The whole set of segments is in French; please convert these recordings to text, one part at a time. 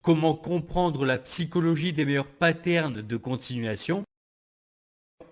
Comment comprendre la psychologie des meilleurs patterns de continuation?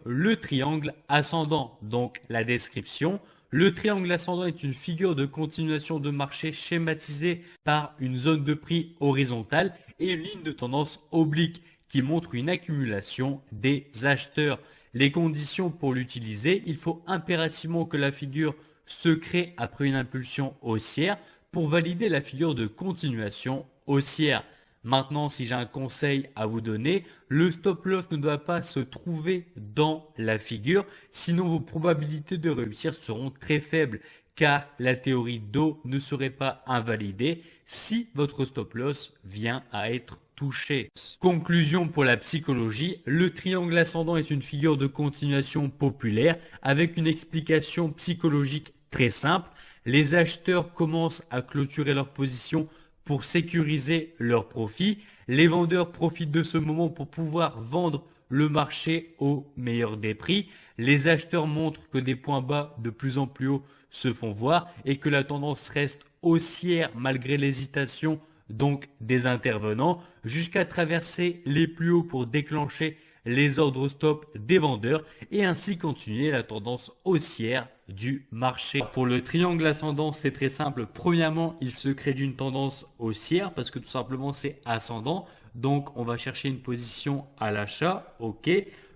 Le triangle ascendant, donc la description. Le triangle ascendant est une figure de continuation de marché schématisée par une zone de prix horizontale et une ligne de tendance oblique qui montre une accumulation des acheteurs. Les conditions pour l'utiliser, il faut impérativement que la figure se crée après une impulsion haussière pour valider la figure de continuation haussière. Maintenant, si j'ai un conseil à vous donner, le stop loss ne doit pas se trouver dans la figure, sinon vos probabilités de réussir seront très faibles, car la théorie d'eau ne serait pas invalidée si votre stop loss vient à être touché. Conclusion pour la psychologie, le triangle ascendant est une figure de continuation populaire avec une explication psychologique très simple. Les acheteurs commencent à clôturer leur position pour sécuriser leurs profits. Les vendeurs profitent de ce moment pour pouvoir vendre le marché au meilleur des prix. Les acheteurs montrent que des points bas de plus en plus hauts se font voir et que la tendance reste haussière malgré l'hésitation donc des intervenants jusqu'à traverser les plus hauts pour déclencher les ordres stop des vendeurs et ainsi continuer la tendance haussière du marché. Pour le triangle ascendant, c'est très simple. Premièrement, il se crée d'une tendance haussière parce que tout simplement c'est ascendant. Donc on va chercher une position à l'achat. Ok.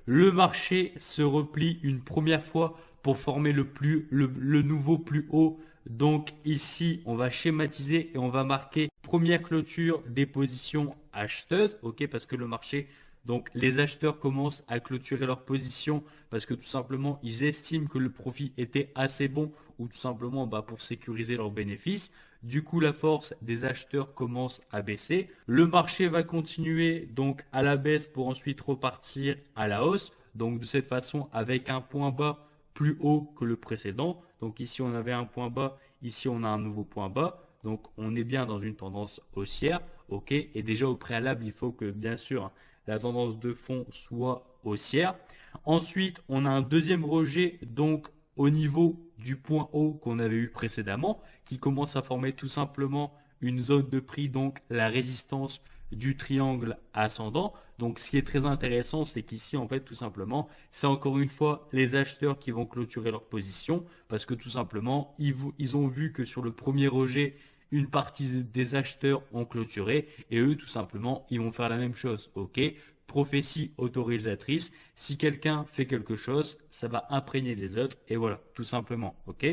Le marché se replie une première fois pour former le nouveau plus haut. Donc ici, on va schématiser et on va marquer première clôture des positions acheteuses. Ok, parce que le marché, donc les acheteurs commencent à clôturer leur position parce que tout simplement ils estiment que le profit était assez bon ou tout simplement pour sécuriser leurs bénéfices. Du coup, la force des acheteurs commence à baisser. Le marché va continuer donc à la baisse pour ensuite repartir à la hausse. Donc de cette façon, avec un point bas plus haut que le précédent. Donc ici, on avait un point bas. Ici, on a un nouveau point bas. Donc on est bien dans une tendance haussière. Ok. Et déjà au préalable, il faut que bien sûr la tendance de fond soit haussière. Ensuite, on a un deuxième rejet donc au niveau du point haut qu'on avait eu précédemment, qui commence à former tout simplement une zone de prix, donc la résistance du triangle ascendant. Donc ce qui est très intéressant, c'est qu'ici en fait tout simplement, c'est encore une fois les acheteurs qui vont clôturer leur position, parce que tout simplement, ils ont vu que sur le premier rejet, une partie des acheteurs ont clôturé et eux tout simplement ils vont faire la même chose. Ok, prophétie autorisatrice, si quelqu'un fait quelque chose, ça va imprégner les autres et voilà, tout simplement. Ok,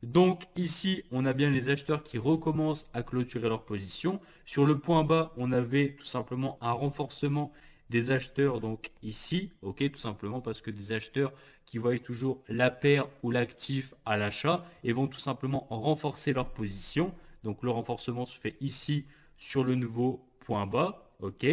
donc ici on a bien les acheteurs qui recommencent à clôturer leur position. Sur le point bas, on avait tout simplement un renforcement des acheteurs, donc ici, ok, tout simplement parce que des acheteurs qui voient toujours la paire ou l'actif à l'achat et vont tout simplement renforcer leur position. Donc le renforcement se fait ici sur le nouveau point bas, ok.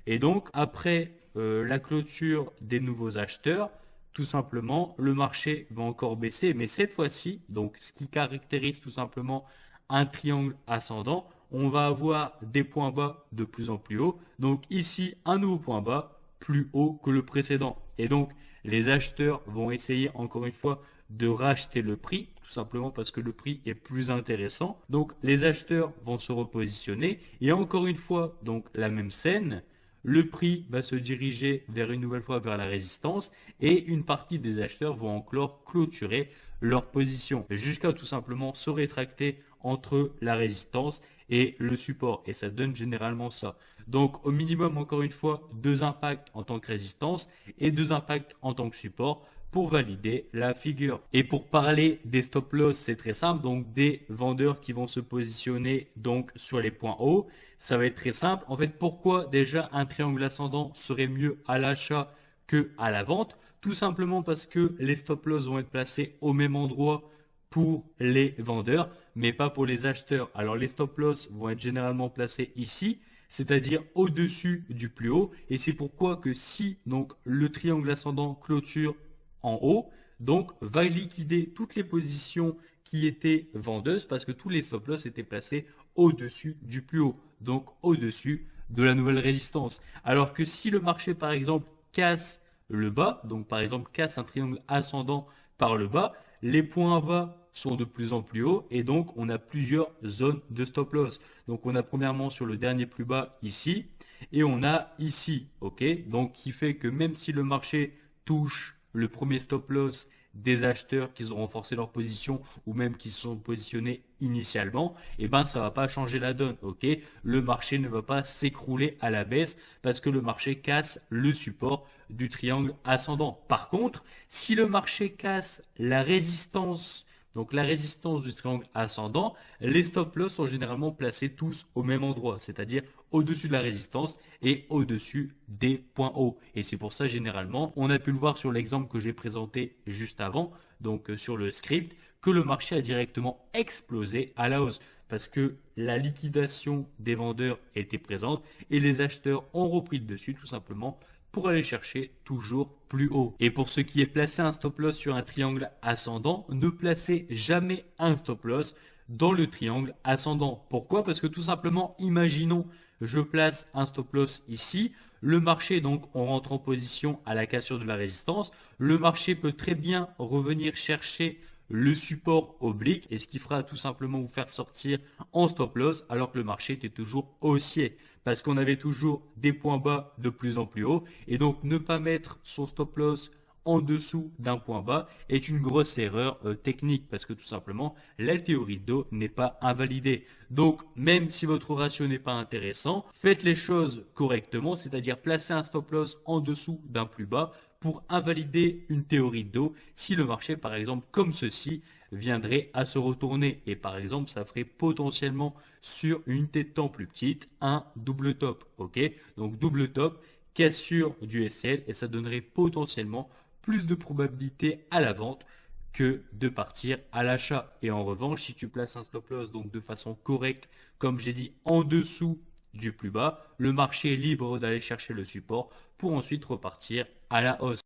Et donc après la clôture des nouveaux acheteurs, tout simplement le marché va encore baisser, mais cette fois-ci, donc ce qui caractérise tout simplement un triangle ascendant, on va avoir des points bas de plus en plus haut. Donc ici un nouveau point bas plus haut que le précédent. Et donc les acheteurs vont essayer encore une fois de racheter le prix, tout simplement parce que le prix est plus intéressant. Donc les acheteurs vont se repositionner et encore une fois, donc la même scène, le prix va se diriger vers une nouvelle fois vers la résistance et une partie des acheteurs vont encore clôturer leur position jusqu'à tout simplement se rétracter entre la résistance et le support et ça donne généralement ça. Donc au minimum encore une fois 2 impacts en tant que résistance et 2 impacts en tant que support pour valider la figure. Et pour parler des stop loss, c'est très simple, donc des vendeurs qui vont se positionner donc sur les points hauts, ça va être très simple. En fait, pourquoi déjà un triangle ascendant serait mieux à l'achat que à la vente? Tout simplement parce que les stop loss vont être placés au même endroit pour les vendeurs, mais pas pour les acheteurs. Alors les stop loss vont être généralement placés ici, c'est-à-dire au-dessus du plus haut, et c'est pourquoi que si donc le triangle ascendant clôture en haut, donc va liquider toutes les positions qui étaient vendeuses parce que tous les stop loss étaient placés au-dessus du plus haut, donc au-dessus de la nouvelle résistance. Alors que si le marché par exemple casse le bas, donc par exemple casse un triangle ascendant par le bas, les points bas sont de plus en plus hauts et donc on a plusieurs zones de stop loss. Donc on a premièrement sur le dernier plus bas ici et on a ici, ok? Donc qui fait que même si le marché touche le premier stop loss des acheteurs qui ont renforcé leur position ou même qui se sont positionnés initialement, eh ben ça va pas changer la donne, ok? Le marché ne va pas s'écrouler à la baisse parce que le marché casse le support du triangle ascendant. Par contre, si le marché casse la résistance, donc la résistance du triangle ascendant, les stop loss sont généralement placés tous au même endroit, c'est-à-dire au-dessus de la résistance et au-dessus des points hauts. Et c'est pour ça, généralement, on a pu le voir sur l'exemple que j'ai présenté juste avant, donc sur le script, que le marché a directement explosé à la hausse parce que la liquidation des vendeurs était présente et les acheteurs ont repris le dessus tout simplement pour aller chercher toujours plus haut. Et pour ce qui est placer un stop loss sur un triangle ascendant, ne placez jamais un stop loss dans le triangle ascendant. Pourquoi? Parce que tout simplement, imaginons, je place un stop loss ici, le marché, donc, on rentre en position à la cassure de la résistance, le marché peut très bien revenir chercher le support oblique et ce qui fera tout simplement vous faire sortir en stop loss alors que le marché était toujours haussier parce qu'on avait toujours des points bas de plus en plus haut et donc ne pas mettre son stop loss en dessous d'un point bas est une grosse erreur technique parce que tout simplement la théorie de dos n'est pas invalidée. Donc même si votre ratio n'est pas intéressant, faites les choses correctement, c'est-à-dire placer un stop loss en dessous d'un plus bas pour invalider une théorie de dos si le marché par exemple comme ceci viendrait à se retourner et par exemple ça ferait potentiellement sur une unité de temps plus petite un double top, ok? Donc double top, cassure du SL et ça donnerait potentiellement plus de probabilité à la vente que de partir à l'achat. Et en revanche, si tu places un stop loss donc de façon correcte, comme j'ai dit, en dessous du plus bas, le marché est libre d'aller chercher le support pour ensuite repartir à la hausse.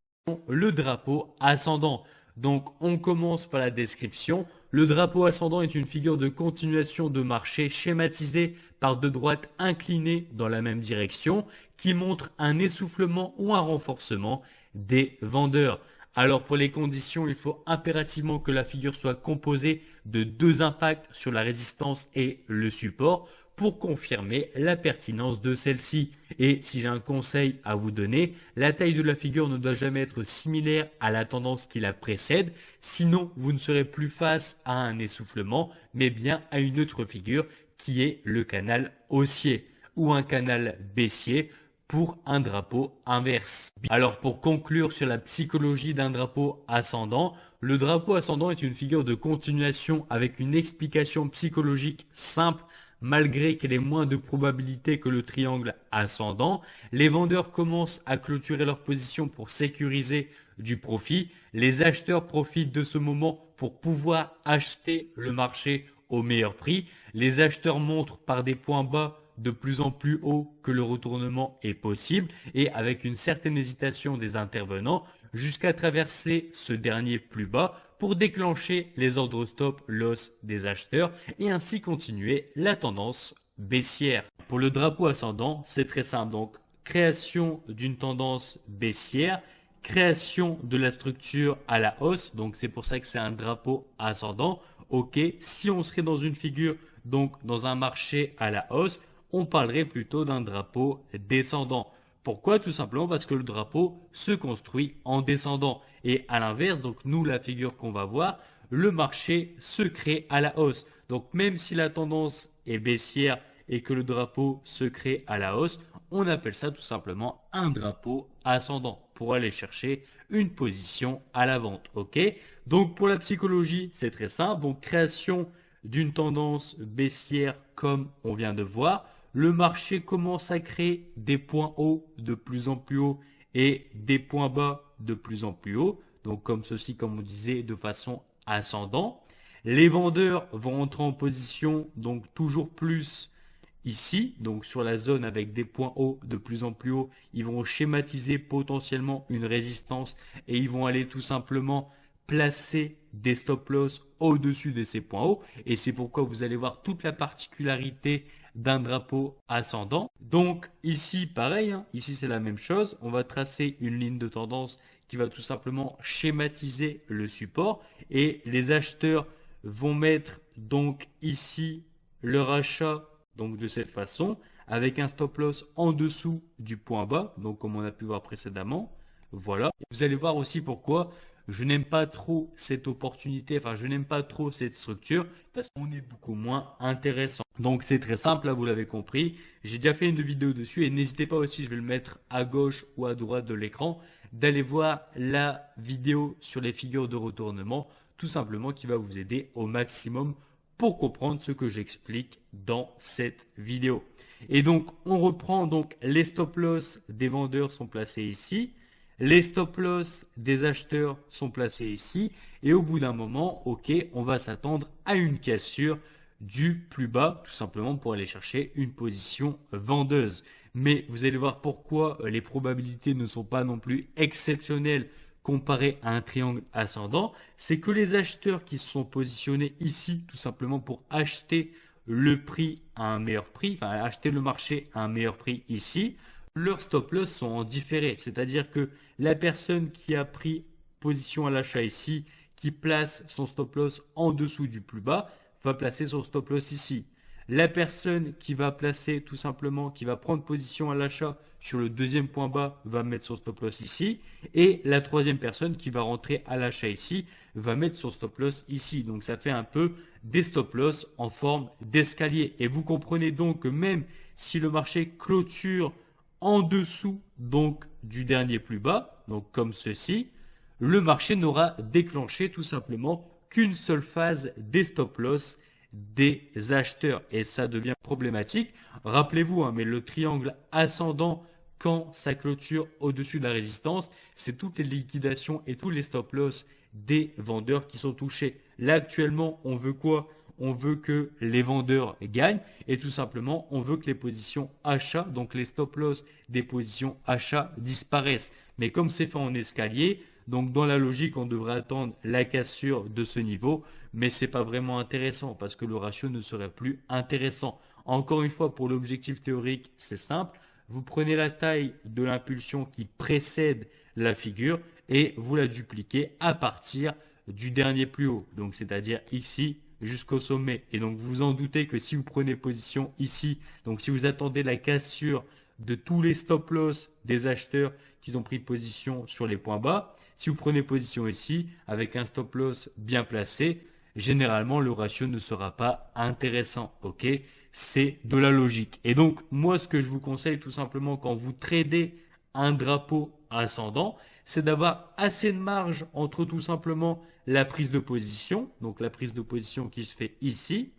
Le drapeau ascendant. Donc on commence par la description. Le drapeau ascendant est une figure de continuation de marché schématisée par deux droites inclinées dans la même direction qui montre un essoufflement ou un renforcement des vendeurs. Alors pour les conditions, il faut impérativement que la figure soit composée de deux impacts sur la résistance et le support pour confirmer la pertinence de celle-ci. Et si j'ai un conseil à vous donner, la taille de la figure ne doit jamais être similaire à la tendance qui la précède, sinon vous ne serez plus face à un essoufflement, mais bien à une autre figure qui est le canal haussier ou un canal baissier pour un drapeau inverse. Alors pour conclure sur la psychologie d'un drapeau ascendant, le drapeau ascendant est une figure de continuation avec une explication psychologique simple malgré qu'elle ait moins de probabilité que le triangle ascendant. Les vendeurs commencent à clôturer leur position pour sécuriser du profit. Les acheteurs profitent de ce moment pour pouvoir acheter le marché au meilleur prix. Les acheteurs montrent par des points bas de plus en plus haut que le retournement est possible et avec une certaine hésitation des intervenants jusqu'à traverser ce dernier plus bas pour déclencher les ordres stop loss des acheteurs et ainsi continuer la tendance baissière. Pour le drapeau ascendant, c'est très simple. Donc, création d'une tendance baissière, création de la structure à la hausse. Donc, c'est pour ça que c'est un drapeau ascendant. Ok, si on serait dans une figure, donc dans un marché à la hausse, on parlerait plutôt d'un drapeau descendant. Pourquoi? Tout simplement parce que le drapeau se construit en descendant. Et à l'inverse, donc nous, la figure qu'on va voir, le marché se crée à la hausse. Donc même si la tendance est baissière et que le drapeau se crée à la hausse, on appelle ça tout simplement un drapeau ascendant pour aller chercher une position à la vente. Ok? Donc pour la psychologie, c'est très simple. Donc création d'une tendance baissière comme on vient de voir. Le marché commence à créer des points hauts de plus en plus hauts et des points bas de plus en plus hauts. Donc comme ceci, comme on disait, de façon ascendante. Les vendeurs vont entrer en position donc toujours plus ici, donc sur la zone avec des points hauts de plus en plus hauts. Ils vont schématiser potentiellement une résistance et ils vont aller tout simplement placer des stop loss au-dessus de ces points hauts et c'est pourquoi vous allez voir toute la particularité d'un drapeau ascendant. Donc ici pareil, ici c'est la même chose, on va tracer une ligne de tendance qui va tout simplement schématiser le support et les acheteurs vont mettre donc ici leur achat donc de cette façon avec un stop loss en dessous du point bas, donc comme on a pu voir précédemment. Voilà. Vous allez voir aussi pourquoi je n'aime pas trop cette opportunité, enfin je n'aime pas trop cette structure parce qu'on est beaucoup moins intéressant. Donc c'est très simple, là vous l'avez compris. J'ai déjà fait une vidéo dessus et n'hésitez pas aussi, je vais le mettre à gauche ou à droite de l'écran, d'aller voir la vidéo sur les figures de retournement, tout simplement qui va vous aider au maximum pour comprendre ce que j'explique dans cette vidéo. Et donc on reprend, donc les stop loss des vendeurs sont placés ici. Les stop loss des acheteurs sont placés ici et au bout d'un moment, ok, on va s'attendre à une cassure du plus bas, tout simplement pour aller chercher une position vendeuse. Mais vous allez voir pourquoi les probabilités ne sont pas non plus exceptionnelles comparé à un triangle ascendant. C'est que les acheteurs qui se sont positionnés ici, tout simplement pour acheter le prix à un meilleur prix, enfin acheter le marché à un meilleur prix ici, leurs stop loss sont en différé. C'est-à-dire que la personne qui a pris position à l'achat ici, qui place son stop loss en dessous du plus bas, va placer son stop loss ici. La personne qui va placer tout simplement, qui va prendre position à l'achat sur le deuxième point bas, va mettre son stop loss ici. Et la troisième personne qui va rentrer à l'achat ici, va mettre son stop loss ici. Donc ça fait un peu des stop loss en forme d'escalier. Et vous comprenez donc que même si le marché clôture en dessous donc du dernier plus bas, donc comme ceci, le marché n'aura déclenché tout simplement qu'une seule phase des stop loss des acheteurs et ça devient problématique. Rappelez-vous, mais le triangle ascendant quand ça clôture au-dessus de la résistance, c'est toutes les liquidations et tous les stop loss des vendeurs qui sont touchés. Là actuellement, on veut quoi? On veut que les vendeurs gagnent et tout simplement, on veut que les positions achat, donc les stop loss des positions achat disparaissent. Mais comme c'est fait en escalier, donc dans la logique, on devrait attendre la cassure de ce niveau, mais c'est pas vraiment intéressant parce que le ratio ne serait plus intéressant. Encore une fois, pour l'objectif théorique, c'est simple. Vous prenez la taille de l'impulsion qui précède la figure et vous la dupliquez à partir du dernier plus haut. Donc c'est-à-dire ici jusqu'au sommet. Et donc vous en doutez que si vous prenez position ici, donc si vous attendez la cassure de tous les stop loss des acheteurs qui ont pris position sur les points bas, si vous prenez position ici avec un stop loss bien placé, généralement le ratio ne sera pas intéressant. Ok, c'est de la logique. Et donc moi ce que je vous conseille tout simplement quand vous tradez un drapeau ascendant, c'est d'avoir assez de marge entre tout simplement la prise de position, donc la prise de position qui se fait ici,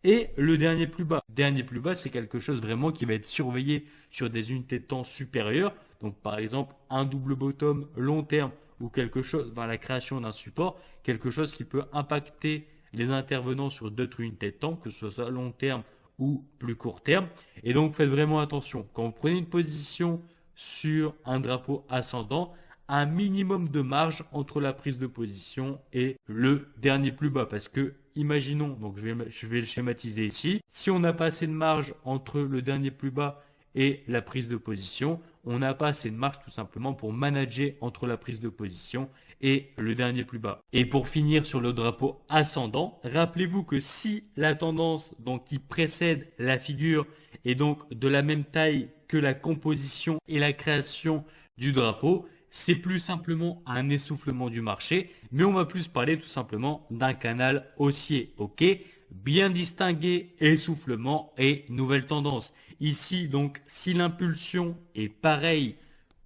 et le dernier plus bas. Dernier plus bas, c'est quelque chose vraiment qui va être surveillé sur des unités de temps supérieures. Donc par exemple, un double bottom long terme ou quelque chose dans la création d'un support, quelque chose qui peut impacter les intervenants sur d'autres unités de temps, que ce soit long terme ou plus court terme. Et donc faites vraiment attention. Quand vous prenez une position sur un drapeau ascendant, un minimum de marge entre la prise de position et le dernier plus bas. Parce que, imaginons, donc je vais le schématiser ici, si on n'a pas assez de marge entre le dernier plus bas et la prise de position, on n'a pas assez de marge tout simplement pour manager entre la prise de position et le dernier plus bas. Et pour finir sur le drapeau ascendant, rappelez-vous que si la tendance donc qui précède la figure est donc de la même taille que la composition et la création du drapeau, c'est plus simplement un essoufflement du marché, mais on va plus parler tout simplement d'un canal haussier, ok? Bien distinguer essoufflement et nouvelle tendance. Ici, donc, si l'impulsion est pareille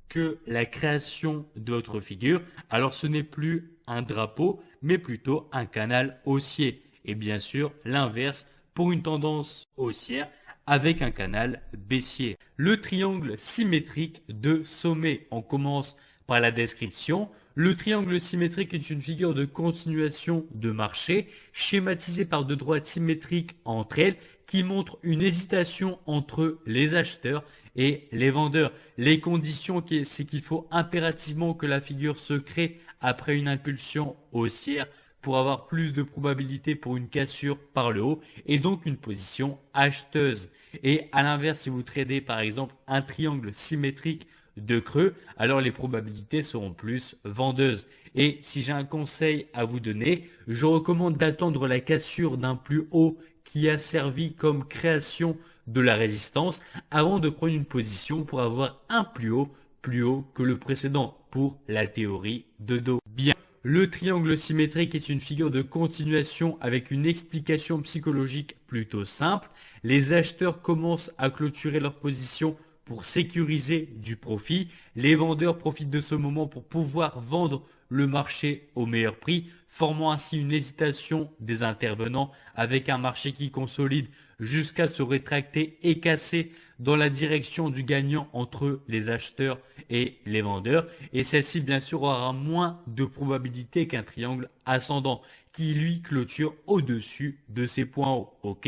que la création de votre figure, alors ce n'est plus un drapeau, mais plutôt un canal haussier. Et bien sûr, l'inverse pour une tendance haussière avec un canal baissier. Le triangle symétrique de sommet. On commence par la description. Le triangle symétrique est une figure de continuation de marché schématisée par deux droites symétriques entre elles qui montre une hésitation entre les acheteurs et les vendeurs. Les conditions, c'est qu'il faut impérativement que la figure se crée après une impulsion haussière pour avoir plus de probabilité pour une cassure par le haut et donc une position acheteuse. Et à l'inverse, si vous tradez par exemple un triangle symétrique de creux, alors les probabilités seront plus vendeuses. Et si j'ai un conseil à vous donner, je recommande d'attendre la cassure d'un plus haut qui a servi comme création de la résistance avant de prendre une position pour avoir un plus haut que le précédent pour la théorie de dos. Bien. Le triangle symétrique est une figure de continuation avec une explication psychologique plutôt simple. Les acheteurs commencent à clôturer leur position pour sécuriser du profit. Les vendeurs profitent de ce moment pour pouvoir vendre le marché au meilleur prix, formant ainsi une hésitation des intervenants avec un marché qui consolide jusqu'à se rétracter et casser dans la direction du gagnant entre les acheteurs et les vendeurs. Et celle-ci, bien sûr, aura moins de probabilité qu'un triangle ascendant qui, lui, clôture au-dessus de ses points hauts. Ok.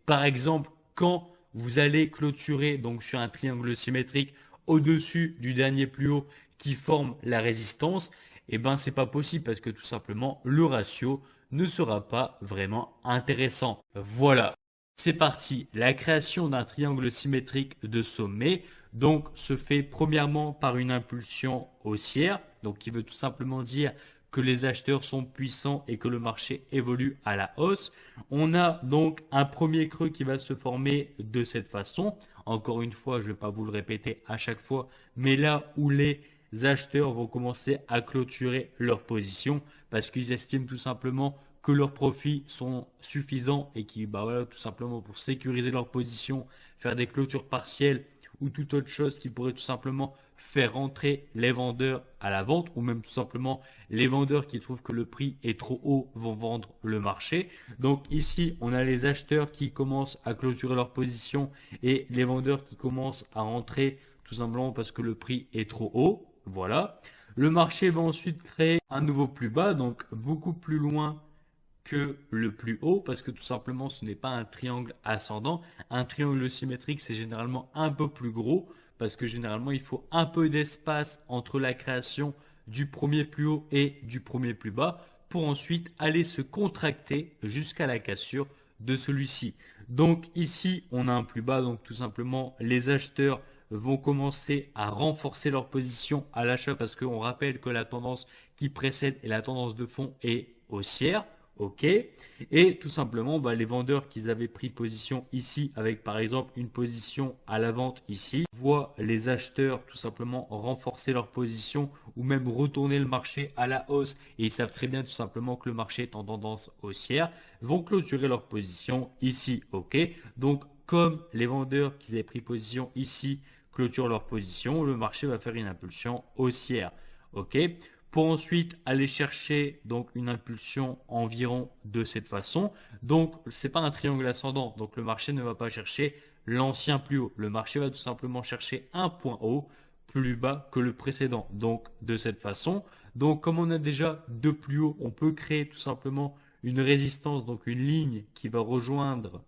Par exemple, quand vous allez clôturer donc sur un triangle symétrique au-dessus du dernier plus haut qui forme la résistance, eh ben c'est pas possible parce que tout simplement le ratio ne sera pas vraiment intéressant. Voilà. C'est parti, la création d'un triangle symétrique de sommet donc se fait premièrement par une impulsion haussière, donc qui veut tout simplement dire que les acheteurs sont puissants et que le marché évolue à la hausse. On a donc un premier creux qui va se former de cette façon. Encore une fois, je ne vais pas vous le répéter à chaque fois, mais là où les acheteurs vont commencer à clôturer leur position parce qu'ils estiment tout simplement que leurs profits sont suffisants et qui, voilà, tout simplement pour sécuriser leur position, faire des clôtures partielles ou toute autre chose qui pourrait tout simplement faire rentrer les vendeurs à la vente ou même tout simplement les vendeurs qui trouvent que le prix est trop haut vont vendre le marché. Donc ici, on a les acheteurs qui commencent à clôturer leur position et les vendeurs qui commencent à rentrer tout simplement parce que le prix est trop haut. Voilà. Le marché va ensuite créer un nouveau plus bas, donc beaucoup plus loin que le plus haut parce que tout simplement ce n'est pas un triangle ascendant. Un triangle symétrique c'est généralement un peu plus gros parce que généralement il faut un peu d'espace entre la création du premier plus haut et du premier plus bas pour ensuite aller se contracter jusqu'à la cassure de celui-ci. Donc ici on a un plus bas, donc tout simplement les acheteurs vont commencer à renforcer leur position à l'achat parce qu'on rappelle que la tendance qui précède et la tendance de fond est haussière. Ok, et tout simplement les vendeurs qui avaient pris position ici avec par exemple une position à la vente ici voient les acheteurs tout simplement renforcer leur position ou même retourner le marché à la hausse et ils savent très bien tout simplement que le marché est en tendance haussière, vont clôturer leur position ici. Ok, donc comme les vendeurs qui avaient pris position ici clôturent leur position, le marché va faire une impulsion haussière. Ok, pour ensuite aller chercher donc une impulsion environ de cette façon. Donc c'est pas un triangle ascendant, donc le marché ne va pas chercher l'ancien plus haut. Le marché va tout simplement chercher un point haut plus bas que le précédent. Donc de cette façon. Donc comme on a déjà deux plus hauts, on peut créer tout simplement une résistance, donc une ligne qui va rejoindre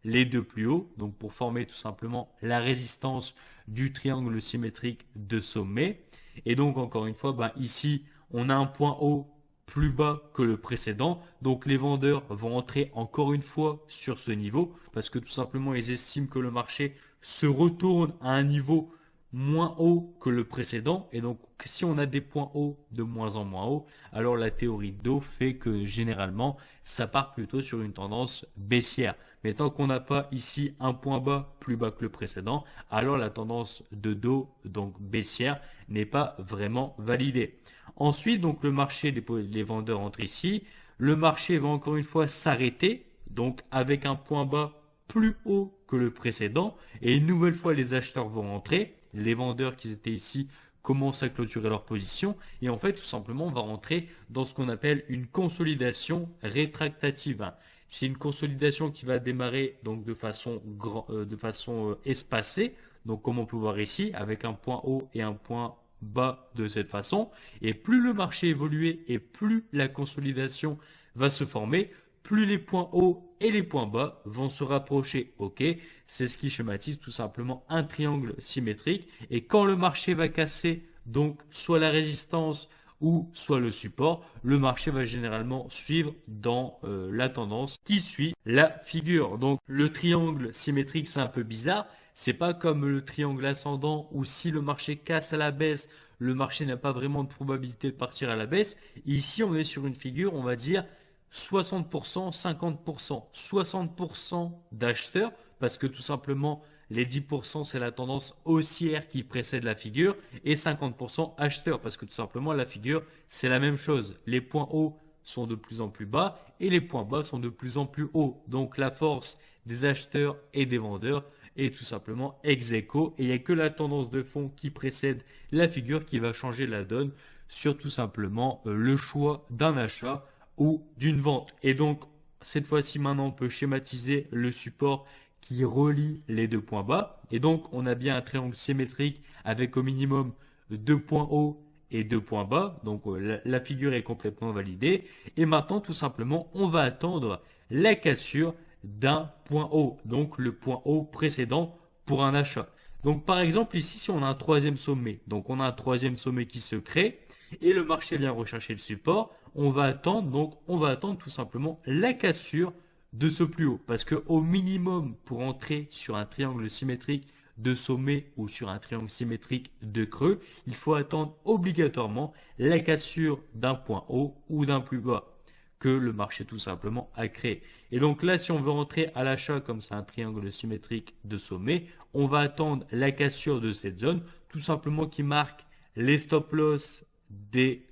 les deux plus hauts, donc pour former tout simplement la résistance du triangle symétrique de sommet. Et donc encore une fois, ici on a un point haut plus bas que le précédent, donc les vendeurs vont entrer encore une fois sur ce niveau parce que tout simplement ils estiment que le marché se retourne à un niveau moins haut que le précédent, et donc si on a des points hauts de moins en moins haut, alors la théorie de dos fait que généralement ça part plutôt sur une tendance baissière. Mais tant qu'on n'a pas ici un point bas plus bas que le précédent, alors la tendance de dos, donc baissière, n'est pas vraiment validée. Ensuite, donc le marché, les vendeurs entrent ici, le marché va encore une fois s'arrêter, donc avec un point bas plus haut que le précédent, et une nouvelle fois les acheteurs vont entrer, les vendeurs qui étaient ici commencent à clôturer leur position, et en fait tout simplement on va rentrer dans ce qu'on appelle une consolidation rétractative. C'est une consolidation qui va démarrer donc de façon espacée, donc comme on peut voir ici, avec un point haut et un point bas de cette façon, et plus le marché évolue et plus la consolidation va se former, plus les points hauts et les points bas vont se rapprocher. Ok, c'est ce qui schématise tout simplement un triangle symétrique, et quand le marché va casser donc soit la résistance ou soit le support, le marché va généralement suivre dans la tendance qui suit la figure. Donc le triangle symétrique, c'est un peu bizarre. C'est pas comme le triangle ascendant où si le marché casse à la baisse, le marché n'a pas vraiment de probabilité de partir à la baisse. Ici, on est sur une figure, on va dire 60%, 50%, 60% d'acheteurs, parce que tout simplement, les 10% c'est la tendance haussière qui précède la figure, et 50% acheteurs, parce que tout simplement, la figure, c'est la même chose. Les points hauts sont de plus en plus bas, et les points bas sont de plus en plus hauts. Donc la force des acheteurs et des vendeurs est tout simplement ex aequo, et il n'y a que la tendance de fond qui précède la figure qui va changer la donne sur tout simplement le choix d'un achat ou d'une vente. Et donc, cette fois-ci, maintenant, on peut schématiser le support qui relie les deux points bas. Et donc, on a bien un triangle symétrique avec au minimum 2 points hauts et 2 points bas. Donc, la figure est complètement validée. Et maintenant, tout simplement, on va attendre la cassure d'un point haut. Donc, le point haut précédent pour un achat. Donc, par exemple, ici, si on a un troisième sommet, donc on a un troisième sommet qui se crée, et le marché vient rechercher le support, on va attendre tout simplement la cassure de ce plus haut. Parce que au minimum, pour entrer sur un triangle symétrique de sommet ou sur un triangle symétrique de creux, il faut attendre obligatoirement la cassure d'un point haut ou d'un plus bas que le marché tout simplement a créé. Et donc là, si on veut rentrer à l'achat comme c'est un triangle symétrique de sommet, on va attendre la cassure de cette zone, tout simplement qui marque les stop loss des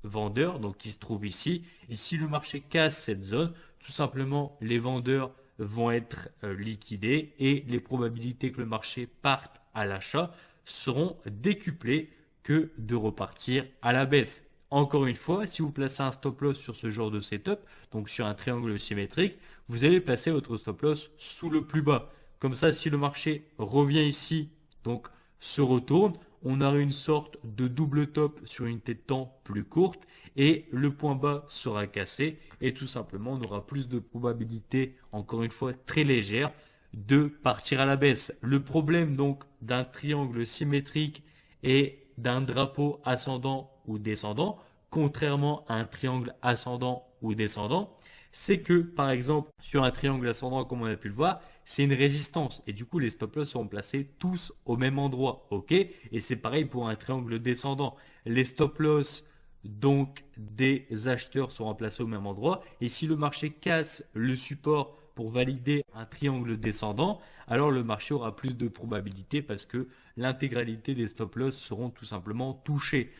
vendeurs, donc qui se trouve ici. Et si le marché casse cette zone, tout simplement les vendeurs vont être liquidés et les probabilités que le marché parte à l'achat seront décuplées que de repartir à la baisse. Encore une fois, si vous placez un stop loss sur ce genre de setup, donc sur un triangle symétrique, vous allez placer votre stop loss sous le plus bas. Comme ça, si le marché revient ici, donc se retourne, on aura une sorte de double top sur une tête de temps plus courte et le point bas sera cassé et tout simplement on aura plus de probabilité, encore une fois très légère, de partir à la baisse. Le problème donc d'un triangle symétrique et d'un drapeau ascendant ou descendant, contrairement à un triangle ascendant ou descendant, c'est que par exemple sur un triangle ascendant comme on a pu le voir, c'est une résistance et du coup les stop loss seront placés tous au même endroit, ok? Et c'est pareil pour un triangle descendant. Les stop loss donc des acheteurs seront placés au même endroit et si le marché casse le support pour valider un triangle descendant, alors le marché aura plus de probabilité parce que l'intégralité des stop loss seront tout simplement touchés.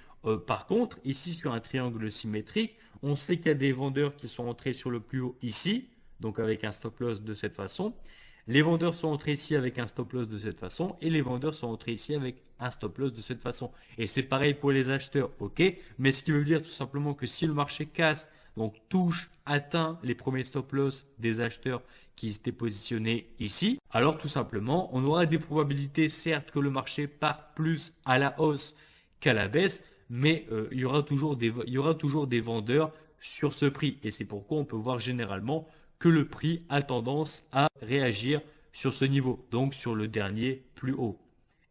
Par contre, ici sur un triangle symétrique, on sait qu'il y a des vendeurs qui sont entrés sur le plus haut ici, donc avec un stop loss de cette façon. Les vendeurs sont entrés ici avec un stop loss de cette façon et les vendeurs sont entrés ici avec un stop loss de cette façon. Et c'est pareil pour les acheteurs, ok? Mais ce qui veut dire tout simplement que si le marché casse, donc touche, atteint les premiers stop loss des acheteurs qui étaient positionnés ici, alors tout simplement, on aura des probabilités certes que le marché parte plus à la hausse qu'à la baisse, mais il y aura toujours des vendeurs sur ce prix. Et c'est pourquoi on peut voir généralement que le prix a tendance à réagir sur ce niveau, donc sur le dernier plus haut.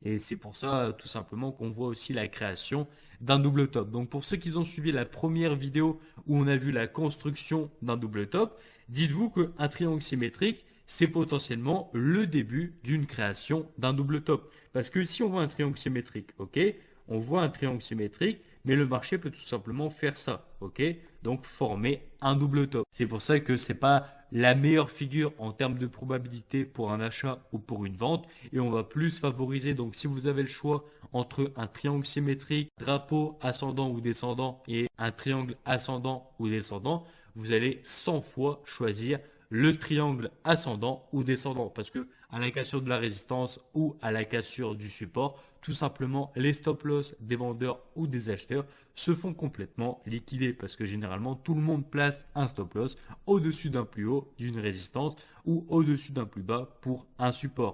Et c'est pour ça tout simplement qu'on voit aussi la création d'un double top. Donc pour ceux qui ont suivi la première vidéo où on a vu la construction d'un double top, dites-vous qu'un triangle symétrique, c'est potentiellement le début d'une création d'un double top. Parce que si on voit un triangle symétrique, ok, on voit un triangle symétrique, mais le marché peut tout simplement faire ça, ok? Donc former un double top. C'est pour ça que c'est pas la meilleure figure en termes de probabilité pour un achat ou pour une vente, et on va plus favoriser. Donc si vous avez le choix entre un triangle symétrique, drapeau ascendant ou descendant et un triangle ascendant ou descendant, vous allez 100 fois choisir le triangle ascendant ou descendant parce que à la cassure de la résistance ou à la cassure du support, tout simplement les stop loss des vendeurs ou des acheteurs se font complètement liquider parce que généralement tout le monde place un stop loss au-dessus d'un plus haut d'une résistance ou au-dessus d'un plus bas pour un support.